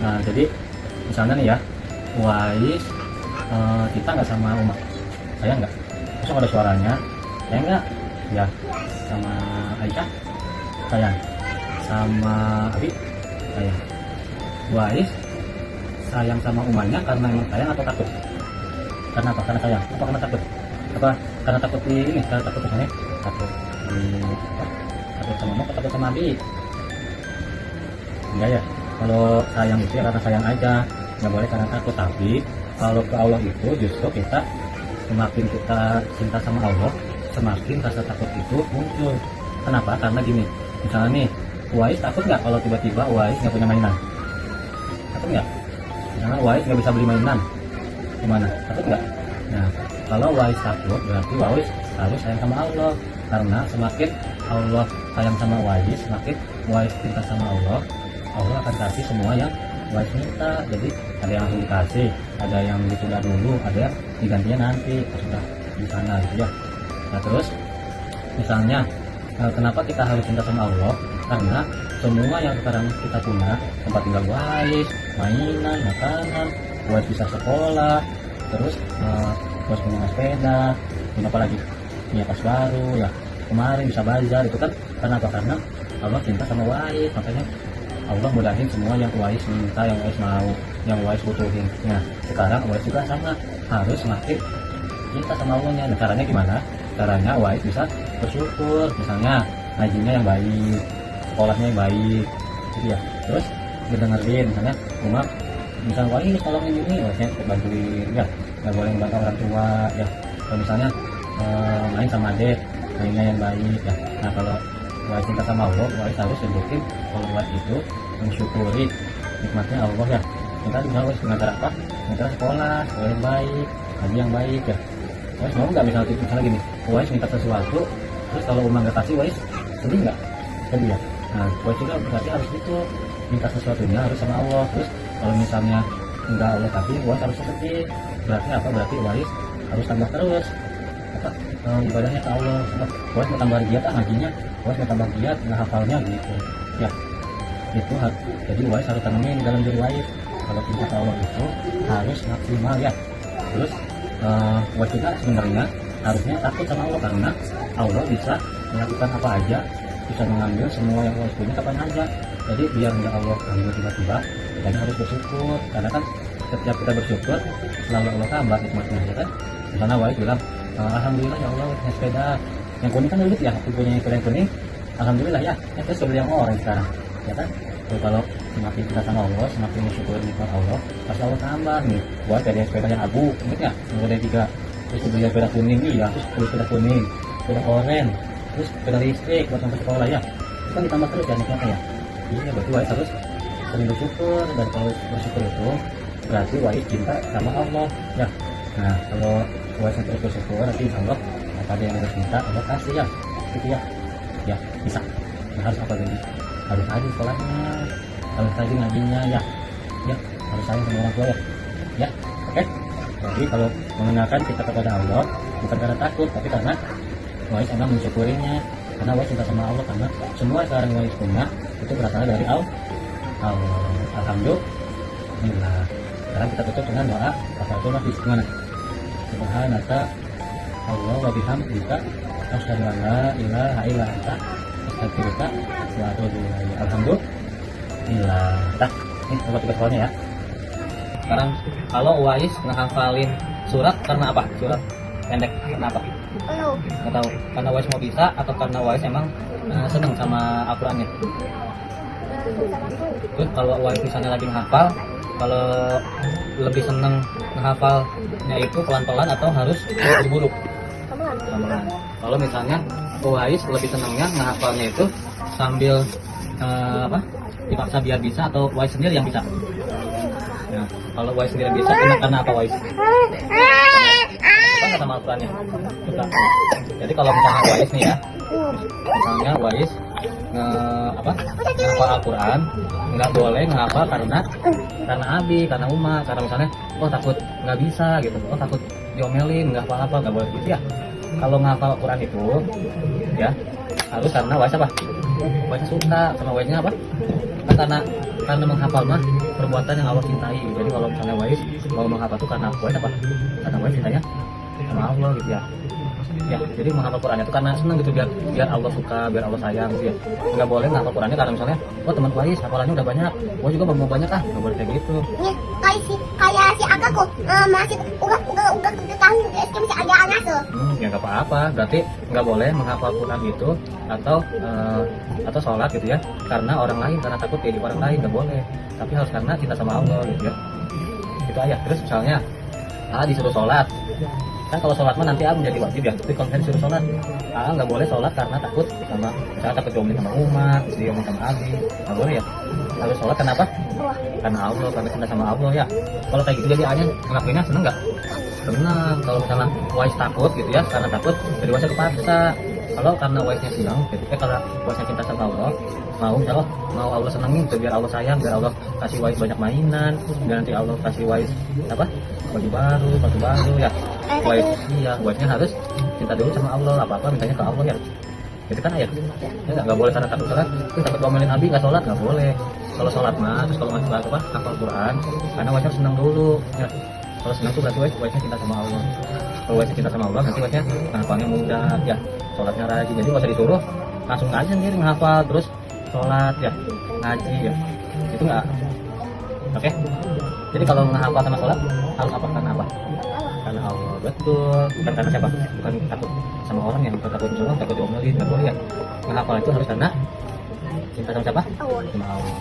Nah jadi misalnya nih ya, Wais kita nggak sama Uma, saya nggak, terus ada suaranya, saya nggak, ya sama Aisyah, sayang, sama Abi, sayang. Wais sayang sama umanya karena emang sayang atau takut? Karena apa? Karena sayang? Apa karena takut? Apa karena takut di ini? Karena takut misalnya takut di apa? Takut sama Uma, takut sama Abi? Enggak ya. Kalau sayang itu ya karena sayang aja, nggak boleh karena takut. Tapi kalau ke Allah itu justru kita semakin kita cinta sama Allah, semakin rasa takut itu muncul. Kenapa? Karena gini, misalnya nih, Wais takut nggak kalau tiba-tiba Wais nggak punya mainan? Takut nggak? Misalnya Wais nggak bisa beli mainan, gimana? Takut nggak? Nah, kalau Wais takut berarti Wais harus sayang sama Allah. Karena semakin Allah sayang sama Wais, semakin Wais cinta sama Allah, Allah akan kasih semua yang Wais minta. Jadi ada yang langsung dikasih, ada yang ditunda dulu, ada yang digantinya nanti pas sudah di sana gitu ya. Nah terus misalnya kenapa kita harus cinta sama Allah? Karena semua yang sekarang kita punya, tempat tinggal Wais, mainan, makanan, Wais bisa sekolah, terus Wais punya sepeda, punya apa lagi? Punya tas baru ya, kemarin bisa bazar, itu kan karena apa? Karena Allah cinta sama Wais, makanya Allah mudahin semua yang Wais minta, yang Wais mau, yang Wais butuhin. Nah sekarang Wais juga sama, harus semakin cinta sama Allahnya. Nah caranya gimana? Caranya Wais bisa bersyukur, misalnya ngajinya yang baik, sekolahnya yang baik gitu ya. Terus berdengerin, misalnya Uma misalnya wah ini tolong ini, Waisnya bantuin ya, nggak boleh membantu orang tua ya. Kalau misalnya main sama adik, mainnya yang baik ya. Nah kalau Wais cinta sama Allah, Wais harus sebutin kalau Wais itu mensyukuri nikmatnya Allah ya. Kita bisa Wais mengajar apa? Mengajar sekolah yang baik, ngaji yang baik ya. Wais mau nggak misalnya gini, Wais minta sesuatu, terus kalau Uma nggak kasih, Wais sedih nggak? Sedih ya. Nah Wais juga berarti harus gitu, minta sesuatunya harus sama Allah. Terus kalau misalnya nggak Allah kasih, Wais harus sedih. Berarti apa? Berarti Wais harus tambah terus apa ibadahnya ke Allah. Wais mau tambah giat ngajinya, Wais mau tambah giat hafalnya gitu ya. Itu jadi Wais harus tanamin dalam diri Wais. Kalau cinta ke Allah itu harus maksimal ya. Terus Wais juga sebenarnya harusnya takut sama Allah, karena Allah bisa melakukan apa aja, bisa mengambil semua yang Wais punya kapan aja. Jadi biar nggak Allah ambil tiba-tiba, kita harus bersyukur. Karena kan setiap kita bersyukur selalu Allah tambah nikmatnya ya kan. Misalnya Wais bilang alhamdulillah ya Allah punya sepeda yang kuning, kan dulu ya aku punya sepeda yang kuning, alhamdulillah ya. Terus sepeda yang orange sekarang ya kan. Jadi kalau semakin kita sama Allah, semakin bersyukur nikmat Allah, pasti Allah tambah nih. Buat ada sepeda yang abu, ingat nggak? Yang ada 3, terus beli sepeda kuning, iya, terus sepeda kuning, sepeda oranye, terus sepeda listrik buat sampai sekolah ya. Itu kan ditambah terus ya nikmatnya ya. Iya, berarti Wais harus sering bersyukur, dan kalau bersyukur itu berarti Wais cinta sama Allah ya. Nah kalau Wais terus bersyukur, nanti Allah apa yang harus minta Allah kasih ya, gitu ya. Ya bisa. Nah, harus apa lagi? Harus rajin sekolahnya, harus rajin ngajinya ya, ya harus sayang sama orang tua ya, ya oke. Jadi kalau mengenalkan kita kepada Allah bukan karena takut, tapi karena Wais emang mensyukurinya, karena Wais cinta sama Allah, karena semua sekarang Wais punya itu berasal dari Allah. Alhamdulillah. Sekarang kita tutup dengan doa Fathul Masjid gimana? Subhanaka Allah wa bihamdika asyhadu an la ilaha illa anta astaghfiruka wa atubu ilaik. Alhamdulillah. Dah, ini coba kita soalnya ya. Sekarang kalau Wais ngehafalin surat karena apa? Surat pendek kenapa? Nggak tahu. Karena Wais mau bisa atau karena Wais emang seneng sama Al-Qur'annya? Terus kalau Wais misalnya lagi menghafal, kalau lebih seneng menghafalnya itu pelan-pelan atau harus buru-buru? Pelan-pelan. Kalau misalnya Wais lebih senengnya menghafalnya itu sambil dipaksa biar bisa, atau Wais sendiri yang bisa? Nah, kalau Wais sendiri bisa, karena apa Wais? Suka nggak sama Al-Qurannya? Suka. Jadi kalau misalnya Wais nih ya, misalnya Wais ngehafal Al-Quran, nggak boleh ngehafal karena Abi, karena Uma, karena misalnya takut nggak bisa gitu, takut diomelin, nggak apa-apa, nggak boleh gitu ya. Kalau ngehafal Al-Quran itu ya harus karena Wais apa? Waisnya suka, sama Waisnya apa? Kan karena menghafal mah perbuatan yang Allah cintai. Jadi kalau misalnya Wais mau menghafal tuh karena Wais apa? Karena Wais cintanya sama Allah gitu ya. Ya, jadi menghafal Qurannya itu karena senang gitu, biar Allah suka, biar Allah sayang gitu ya. Nggak boleh menghafal Qurannya karena misalnya, oh teman Wais hafalannya udah banyak, gua juga mau banyak ah, nggak boleh kayak gitu. Nih, kayak si Agaku masih udah tahun masih ada anak tuh. Ya nggak apa-apa, berarti nggak boleh menghafal Quran itu atau sholat gitu ya, karena orang lain, karena takut kayak orang lain, nggak boleh. Tapi harus karena cinta sama Allah gitu ya. Itu aja. Terus misalnya disuruh sholat, kan kalau sholat mah nanti menjadi wajib ya, tapi kalau misalnya disuruh sholat nggak boleh sholat karena takut sama, misalnya takut diomelin sama umat, diomelin sama abi, nggak boleh ya. Harus sholat kenapa? Karena Allah, karena cinta sama Allah ya. Kalau kayak gitu jadi Anya ngelakuinnya seneng nggak? Seneng. Kalau misalnya Wais takut gitu ya, karena takut jadi Waisnya kepaksa. Kalau karena Waisnya senang, kalau Waisnya cinta sama Allah, mau Allah senengin gitu, biar Allah sayang, biar Allah kasih Wais banyak mainan, biar nanti Allah kasih Wais apa? Baju baru ya. Waisnya harus cinta dulu sama Allah, apa mintanya ke Allah ya. Itu kan ayat ya, nggak boleh karena takut sholat, takut ngomelin abi nggak sholat, nggak boleh. Kalau sholat mah, terus kalau nggak apa hafal Quran, karena Waisnya senang dulu ya. Kalau senang tuh berarti Waisnya cinta sama Allah. Kalau Waisnya cinta sama Allah, nanti Waisnya hafalnya mudah ya, sholatnya rajin. Jadi nggak usah disuruh, langsung aja sendiri menghafal terus sholat ya, ngaji ya, itu nggak. Oke. Jadi kalau menghafal sama sholat harus apa? Karena apa? Karena Allah. Betul. Bukan karena siapa? Bukan takut sama orang, yang takut sama, takut diomelin, nggak boleh ya. Menghafal itu harus karena cinta sama siapa? Sama Allah.